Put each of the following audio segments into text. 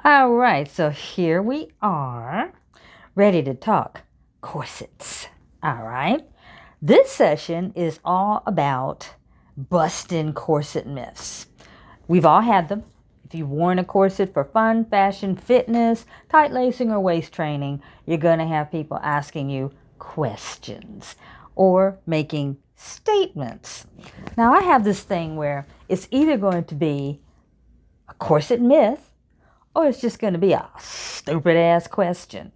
All right, so here we are, ready to talk corsets. All right, this session is all about busting corset myths. We've all had them. If you've worn a corset for fun, fashion, fitness, tight lacing, or waist training, you're going to have people asking you questions or making statements. Now, I have this thing where it's either going to be a corset myth or it's just going to be a stupid ass question.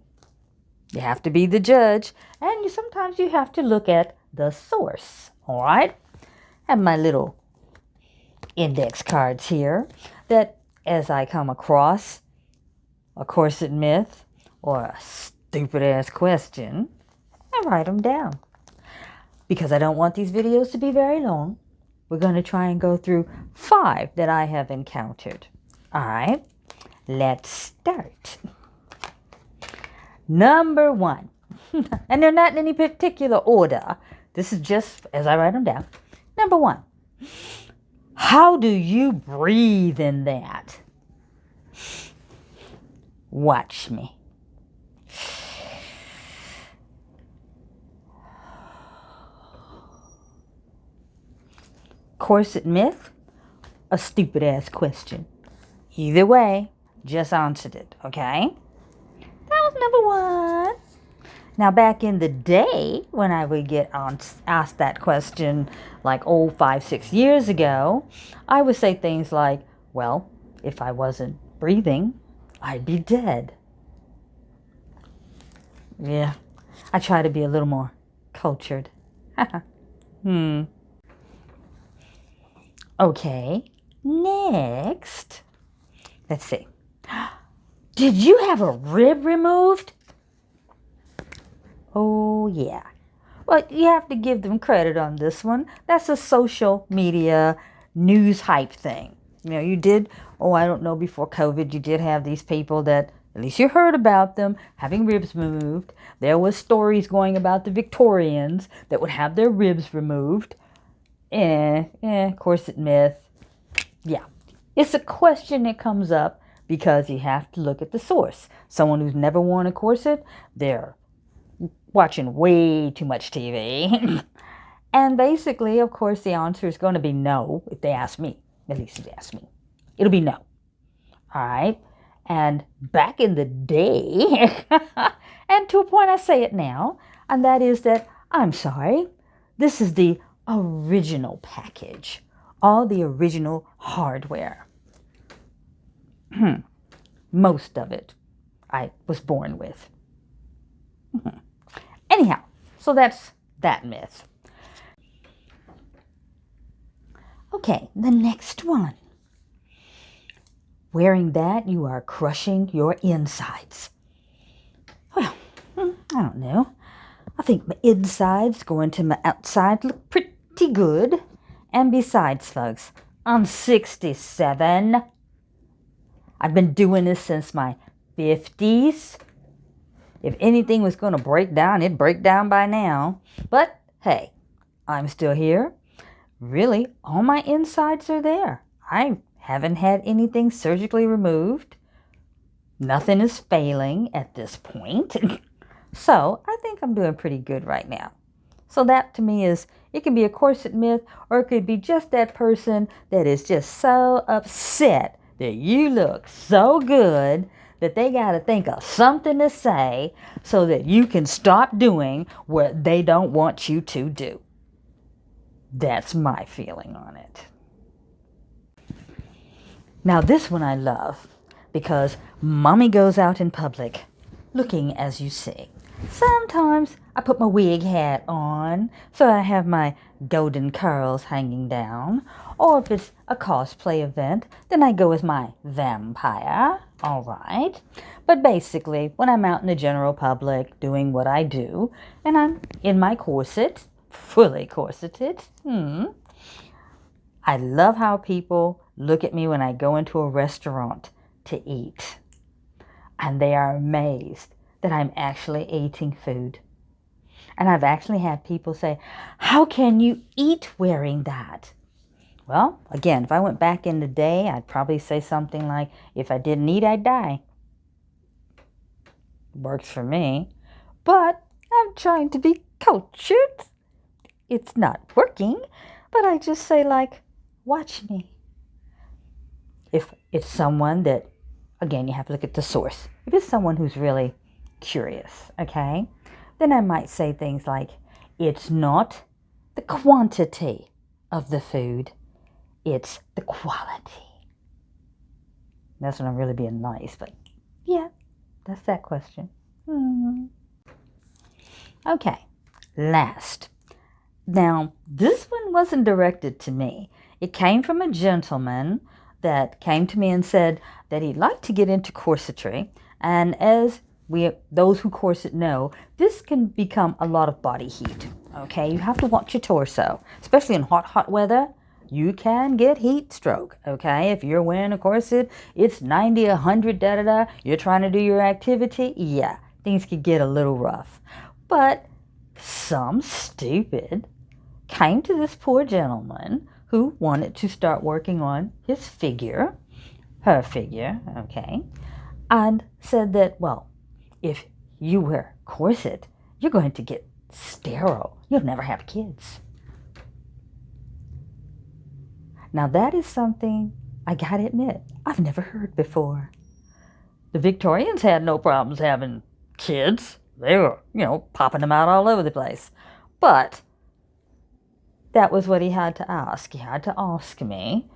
You have to be the judge, and sometimes you have to look at the source. All right? I have my little index cards here that as I come across a corset myth or a stupid ass question, I write them down. Because I don't want these videos to be very long, we're going to try and go through 5 that I have encountered. All right? Let's start. Number 1. And they're not in any particular order. This is just as I write them down. Number 1. How do you breathe in that? Watch me. Corset myth? A stupid ass question. Either way, just answered it, okay? That was number 1. Now, back in the day, when I would get asked that question, like 5, 6 years ago, I would say things like, well, if I wasn't breathing, I'd be dead. Yeah, I try to be a little more cultured. Okay, next. Let's see. Did you have a rib removed? Oh, yeah. Well, you have to give them credit on this one. That's a social media news hype thing. You know, you did, I don't know, before COVID, you did have these people that, at least you heard about them, having ribs removed. There was stories going about the Victorians that would have their ribs removed. Corset myth. Yeah. It's a question that comes up because you have to look at the source. Someone who's never worn a corset, they're watching way too much TV. And basically, of course, the answer is going to be no if they ask me. At least if they ask me. It'll be no. All right? And back in the day, and to a point I say it now, and that is that, I'm sorry, this is the original package. All the original hardware. Most of it I was born with. Anyhow, so that's that myth. Okay, the next one. Wearing that, you are crushing your insides. Well, I don't know. I think my insides going to my outside look pretty good. And besides, folks, I'm 67. I've been doing this since my 50s. If anything was going to break down, it'd break down by now. But hey, I'm still here. Really, all my insides are there. I haven't had anything surgically removed. Nothing is failing at this point. So I think I'm doing pretty good right now. So that to me is, it can be a corset myth, or it could be just that person that is just so upset that you look so good that they got to think of something to say so that you can stop doing what they don't want you to do. That's my feeling on it. Now this one I love because mommy goes out in public looking as you see. Sometimes I put my wig hat on so I have my golden curls hanging down. Or if it's a cosplay event, then I go as my vampire. All right. But basically, when I'm out in the general public doing what I do, and I'm in my corset, fully corseted, I love how people look at me when I go into a restaurant to eat. And they are amazed that I'm actually eating food. And I've actually had people say, how can you eat wearing that? Well, again, if I went back in the day, I'd probably say something like, if I didn't eat, I'd die. Works for me. But I'm trying to be cultured. It's not working, but I just say, like, watch me. If it's someone that, again, you have to look at the source. If it's someone who's really curious, okay, then I might say things like, it's not the quantity of the food, it's the quality. That's when I'm really being nice, but yeah, that's that question. Okay, last. Now, this one wasn't directed to me. It came from a gentleman that came to me and said that he'd like to get into corsetry. And as those who corset know, this can become a lot of body heat. Okay, you have to watch your torso, especially in hot weather. You can get heat stroke. Okay, if you're wearing a corset, it's 90, 100, You're trying to do your activity. Yeah, things could get a little rough. But some stupid came to this poor gentleman who wanted to start working on his figure, her figure, okay, and said that, well, if you wear a corset, you're going to get sterile. You'll never have kids. Now that is something I gotta admit, I've never heard before. The Victorians had no problems having kids. They were, popping them out all over the place. But that was what he had to ask. He had to ask me,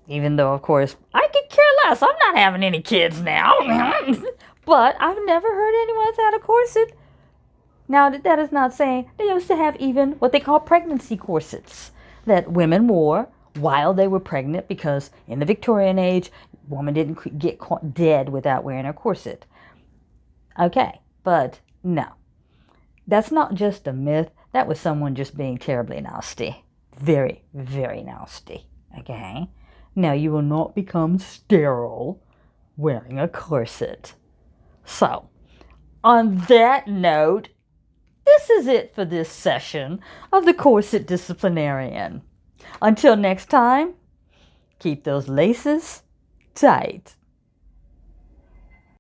even though, of course, I could care less. I'm not having any kids now. But I've never heard anyone's had a corset. Now, that is not saying they used to have even what they call pregnancy corsets that women wore while they were pregnant, because in the Victorian age, a woman didn't get dead without wearing a corset. Okay, but no. That's not just a myth. That was someone just being terribly nasty. Very, very nasty. Okay? Now, you will not become sterile wearing a corset. So, on that note, this is it for this session of the Corset Disciplinarian. Until next time, keep those laces tight.